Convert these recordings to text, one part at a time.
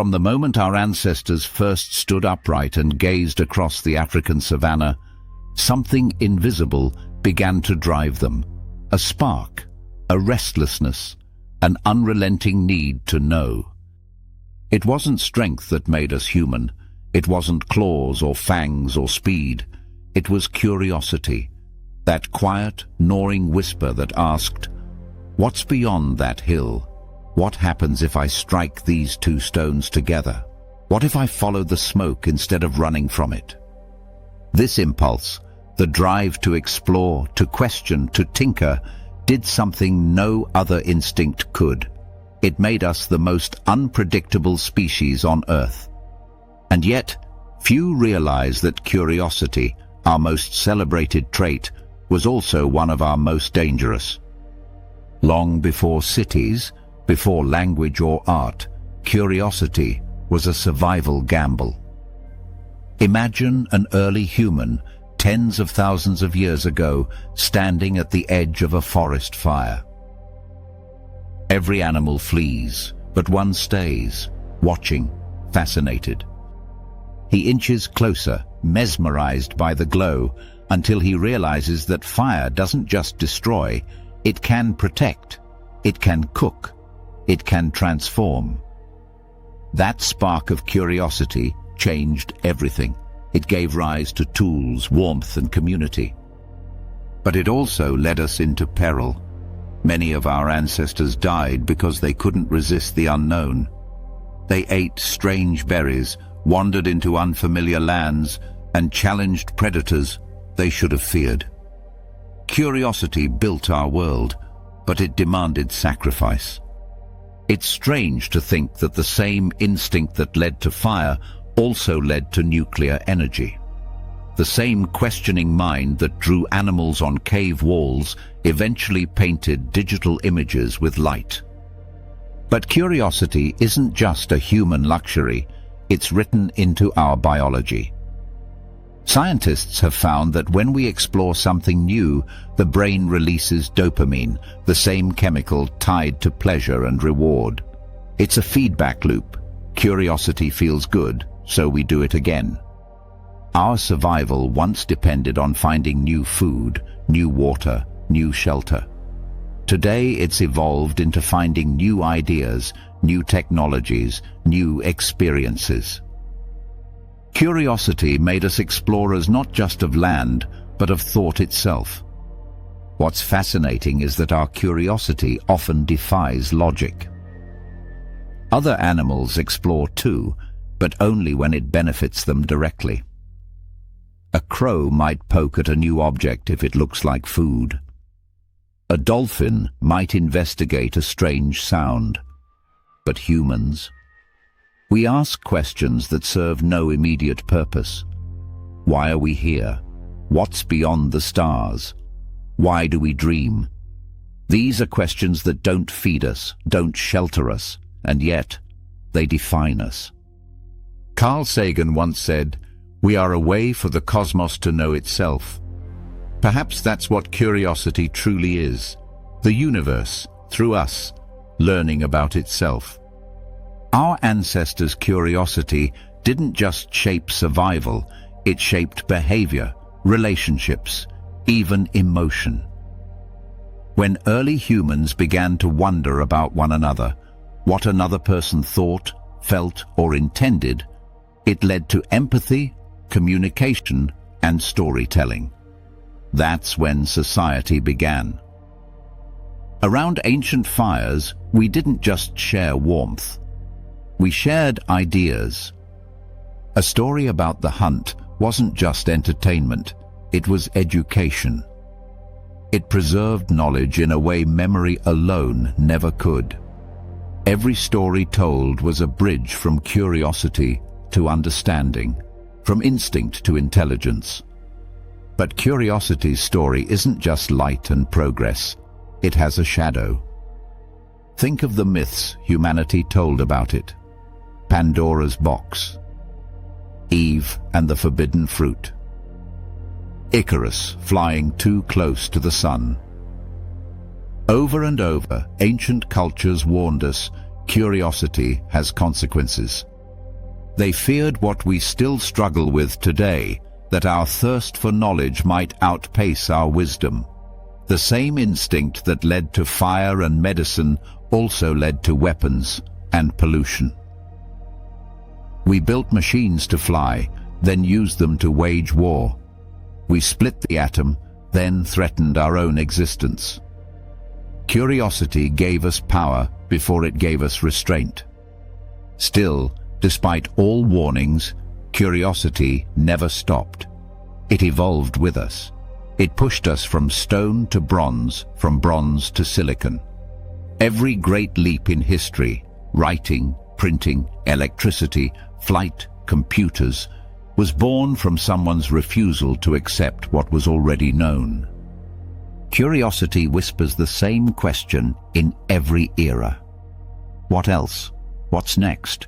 From the moment our ancestors first stood upright and gazed across the African savanna, something invisible began to drive them. A spark, a restlessness, an unrelenting need to know. It wasn't strength that made us human. It wasn't claws or fangs or speed. It was curiosity, that quiet, gnawing whisper that asked, "What's beyond that hill? What happens if I strike these two stones together? What if I follow the smoke instead of running from it?" This impulse, the drive to explore, to question, to tinker, did something no other instinct could. It made us the most unpredictable species on Earth. And yet, few realize that curiosity, our most celebrated trait, was also one of our most dangerous. Long before cities, before language or art, curiosity was a survival gamble. Imagine an early human, tens of thousands of years ago, standing at the edge of a forest fire. Every animal flees, but one stays, watching, fascinated. He inches closer, mesmerized by the glow, until he realizes that fire doesn't just destroy, it can protect, it can cook, it can transform. That spark of curiosity changed everything. It gave rise to tools, warmth, and community. But it also led us into peril. Many of our ancestors died because they couldn't resist the unknown. They ate strange berries, wandered into unfamiliar lands, and challenged predators they should have feared. Curiosity built our world, but it demanded sacrifice. It's strange to think that the same instinct that led to fire also led to nuclear energy. The same questioning mind that drew animals on cave walls eventually painted digital images with light. But curiosity isn't just a human luxury, it's written into our biology. Scientists have found that when we explore something new, the brain releases dopamine, the same chemical tied to pleasure and reward. It's a feedback loop. Curiosity feels good, so we do it again. Our survival once depended on finding new food, new water, new shelter. Today it's evolved into finding new ideas, new technologies, new experiences. Curiosity made us explorers not just of land, but of thought itself. What's fascinating is that our curiosity often defies logic. Other animals explore too, but only when it benefits them directly. A crow might poke at a new object if it looks like food. A dolphin might investigate a strange sound. But humans? We ask questions that serve no immediate purpose. Why are we here? What's beyond the stars? Why do we dream? These are questions that don't feed us, don't shelter us, and yet they define us. Carl Sagan once said, "We are a way for the cosmos to know itself." Perhaps that's what curiosity truly is. The universe, through us, learning about itself. Our ancestors' curiosity didn't just shape survival, it shaped behavior, relationships, even emotion. When early humans began to wonder about one another, what another person thought, felt, or intended, it led to empathy, communication, and storytelling. That's when society began. Around ancient fires, we didn't just share warmth. We shared ideas. A story about the hunt wasn't just entertainment, it was education. It preserved knowledge in a way memory alone never could. Every story told was a bridge from curiosity to understanding, from instinct to intelligence. But curiosity's story isn't just light and progress, it has a shadow. Think of the myths humanity told about it. Pandora's box, Eve and the forbidden fruit, Icarus flying too close to the sun. Over and over, ancient cultures warned us, curiosity has consequences. They feared what we still struggle with today, that our thirst for knowledge might outpace our wisdom. The same instinct that led to fire and medicine also led to weapons and pollution. We built machines to fly, then used them to wage war. We split the atom, then threatened our own existence. Curiosity gave us power before it gave us restraint. Still, despite all warnings, curiosity never stopped. It evolved with us. It pushed us from stone to bronze, from bronze to silicon. Every great leap in history, writing, printing, electricity, flight, computers, was born from someone's refusal to accept what was already known. Curiosity whispers the same question in every era. What else? What's next?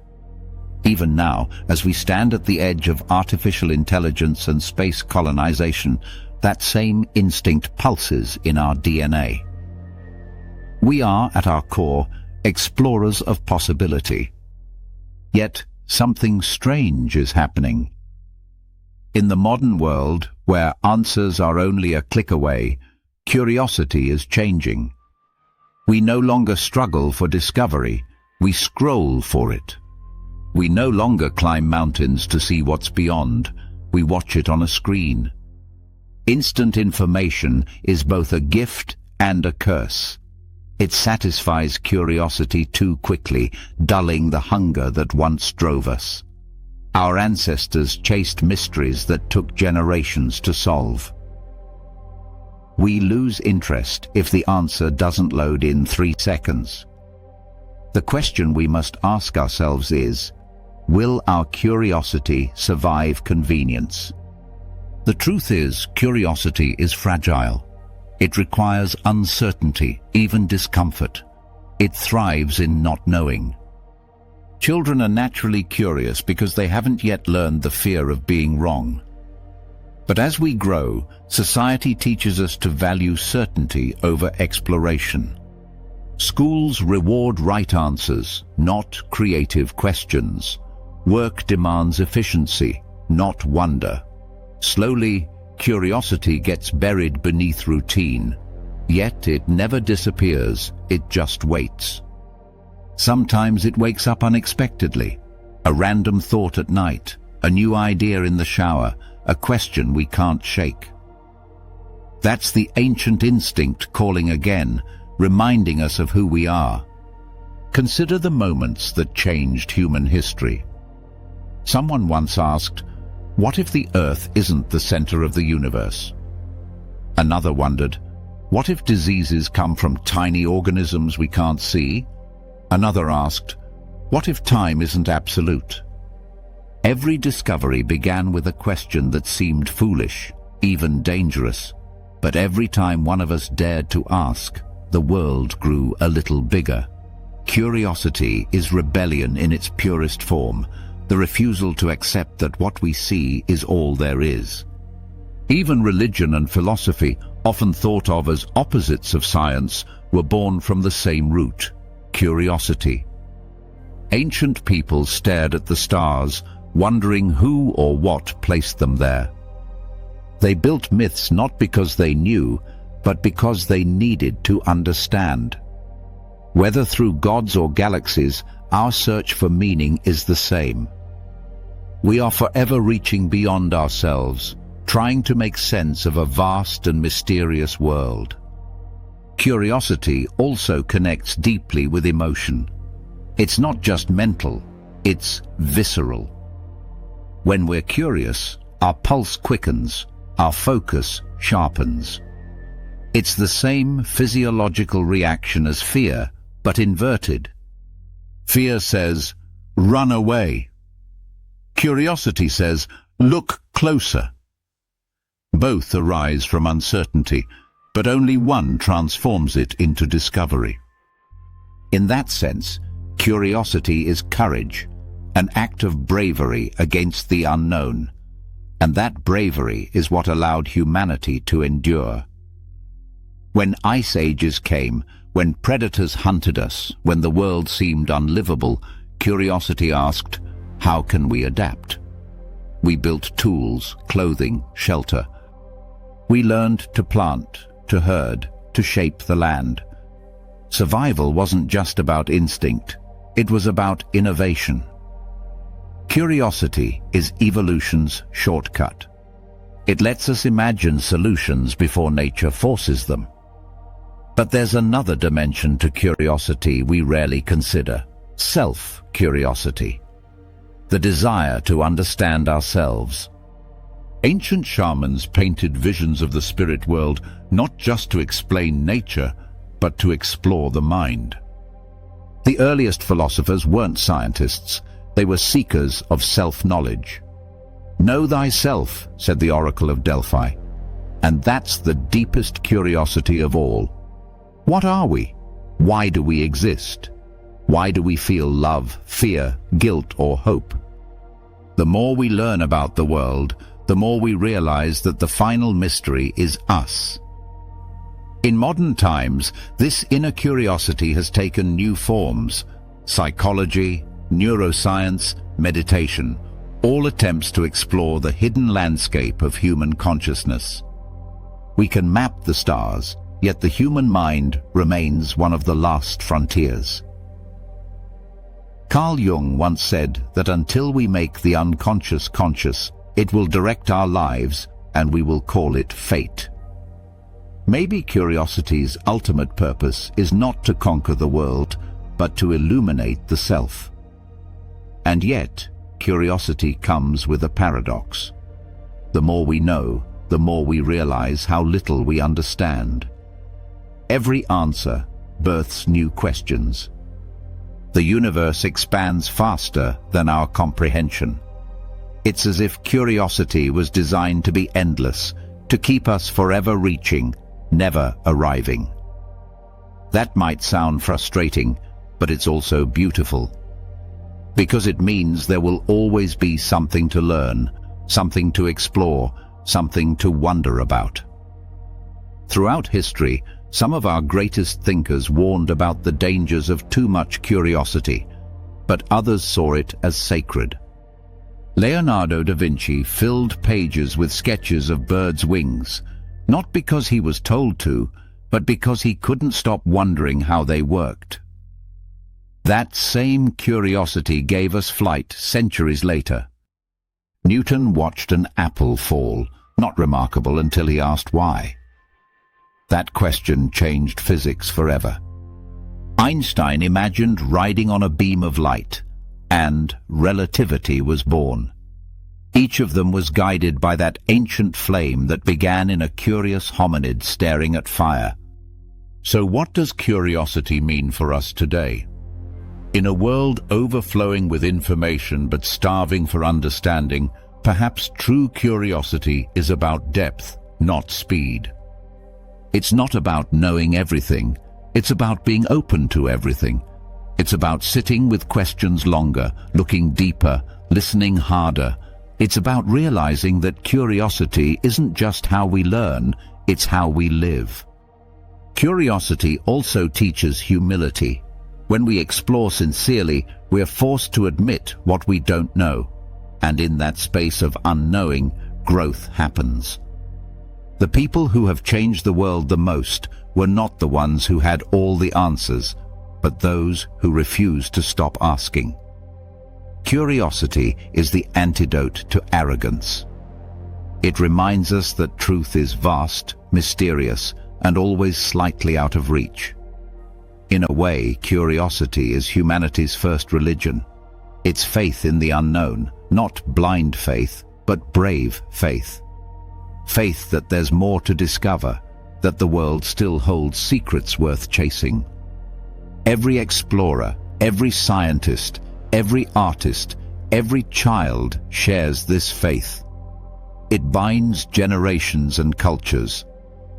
Even now, as we stand at the edge of artificial intelligence and space colonization, that same instinct pulses in our DNA. We are, at our core, explorers of possibility. Yet, something strange is happening. In the modern world, where answers are only a click away, curiosity is changing. We no longer struggle for discovery, we scroll for it. We no longer climb mountains to see what's beyond, we watch it on a screen. Instant information is both a gift and a curse. It satisfies curiosity too quickly, dulling the hunger that once drove us. Our ancestors chased mysteries that took generations to solve. We lose interest if the answer doesn't load in 3 seconds. The question we must ask ourselves is, will our curiosity survive convenience? The truth is, curiosity is fragile. It requires uncertainty, even discomfort. It thrives in not knowing. Children are naturally curious because they haven't yet learned the fear of being wrong. But as we grow, society teaches us to value certainty over exploration. Schools reward right answers, not creative questions. Work demands efficiency, not wonder. Slowly, curiosity gets buried beneath routine. Yet it never disappears, it just waits. Sometimes it wakes up unexpectedly. A random thought at night, a new idea in the shower, a question we can't shake. That's the ancient instinct calling again, reminding us of who we are. Consider the moments that changed human history. Someone once asked, what if the Earth isn't the center of the universe? Another wondered, what if diseases come from tiny organisms we can't see? Another asked, what if time isn't absolute? Every discovery began with a question that seemed foolish, even dangerous. But every time one of us dared to ask, the world grew a little bigger. Curiosity is rebellion in its purest form, the refusal to accept that what we see is all there is. Even religion and philosophy, often thought of as opposites of science, were born from the same root, curiosity. Ancient people stared at the stars, wondering who or what placed them there. They built myths not because they knew, but because they needed to understand. Whether through gods or galaxies, our search for meaning is the same. We are forever reaching beyond ourselves, trying to make sense of a vast and mysterious world. Curiosity also connects deeply with emotion. It's not just mental, it's visceral. When we're curious, our pulse quickens, our focus sharpens. It's the same physiological reaction as fear, but inverted. Fear says, run away. Curiosity says, look closer. Both arise from uncertainty, but only one transforms it into discovery. In that sense, curiosity is courage, an act of bravery against the unknown, and that bravery is what allowed humanity to endure. When ice ages came, When predators hunted us, when the world seemed unlivable, curiosity asked, how can we adapt? We built tools, clothing, shelter. We learned to plant, to herd, to shape the land. Survival wasn't just about instinct, it was about innovation. Curiosity is evolution's shortcut. It lets us imagine solutions before nature forces them. But there's another dimension to curiosity we rarely consider: self-curiosity. The desire to understand ourselves. Ancient shamans painted visions of the spirit world not just to explain nature, but to explore the mind. The earliest philosophers weren't scientists, they were seekers of self-knowledge. Know thyself, said the Oracle of Delphi, and that's the deepest curiosity of all. What are we? Why do we exist? Why do we feel love, fear, guilt, or hope? The more we learn about the world, the more we realize that the final mystery is us. In modern times, this inner curiosity has taken new forms: psychology, neuroscience, meditation, all attempts to explore the hidden landscape of human consciousness. We can map the stars, yet the human mind remains one of the last frontiers. Carl Jung once said that until we make the unconscious conscious, it will direct our lives, and we will call it fate. Maybe curiosity's ultimate purpose is not to conquer the world, but to illuminate the self. And yet, curiosity comes with a paradox. The more we know, the more we realize how little we understand. Every answer births new questions. The universe expands faster than our comprehension. It's as if curiosity was designed to be endless, to keep us forever reaching, never arriving. That might sound frustrating, but it's also beautiful. Because it means there will always be something to learn, something to explore, something to wonder about. Throughout history, some of our greatest thinkers warned about the dangers of too much curiosity, but others saw it as sacred. Leonardo da Vinci filled pages with sketches of birds' wings, not because he was told to, but because he couldn't stop wondering how they worked. That same curiosity gave us flight centuries later. Newton watched an apple fall, not remarkable until he asked why. That question changed physics forever. Einstein imagined riding on a beam of light, and relativity was born. Each of them was guided by that ancient flame that began in a curious hominid staring at fire. So what does curiosity mean for us today? In a world overflowing with information but starving for understanding, perhaps true curiosity is about depth, not speed. It's not about knowing everything, it's about being open to everything. It's about sitting with questions longer, looking deeper, listening harder. It's about realizing that curiosity isn't just how we learn, it's how we live. Curiosity also teaches humility. When we explore sincerely, we are forced to admit what we don't know. And in that space of unknowing, growth happens. The people who have changed the world the most were not the ones who had all the answers, but those who refused to stop asking. Curiosity is the antidote to arrogance. It reminds us that truth is vast, mysterious, and always slightly out of reach. In a way, curiosity is humanity's first religion. It's faith in the unknown, not blind faith, but brave faith. Faith that there's more to discover, that the world still holds secrets worth chasing. Every explorer, every scientist, every artist, every child shares this faith. It binds generations and cultures.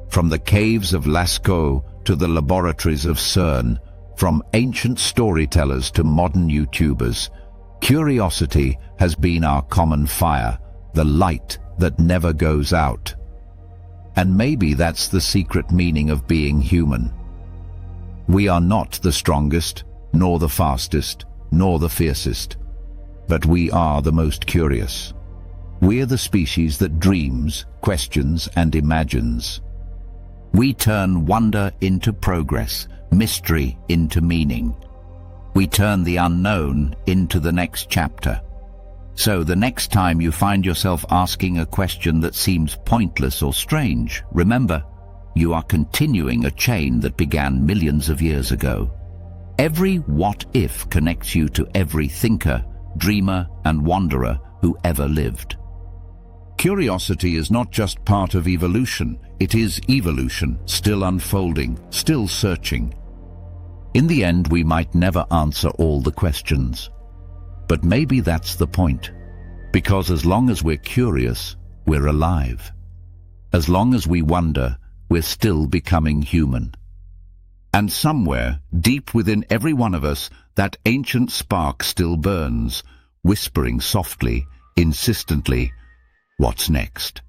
From the caves of Lascaux to the laboratories of CERN, from ancient storytellers to modern YouTubers, curiosity has been our common fire, the light that never goes out. And maybe that's the secret meaning of being human. We are not the strongest, nor the fastest, nor the fiercest, but we are the most curious. We're the species that dreams, questions, and imagines. We turn wonder into progress, mystery into meaning. We turn the unknown into the next chapter. So the next time you find yourself asking a question that seems pointless or strange, remember, you are continuing a chain that began millions of years ago. Every what-if connects you to every thinker, dreamer, and wanderer who ever lived. Curiosity is not just part of evolution, it is evolution, still unfolding, still searching. In the end, we might never answer all the questions. But maybe that's the point. Because as long as we're curious, we're alive. As long as we wonder, we're still becoming human. And somewhere, deep within every one of us, that ancient spark still burns, whispering softly, insistently, "What's next?"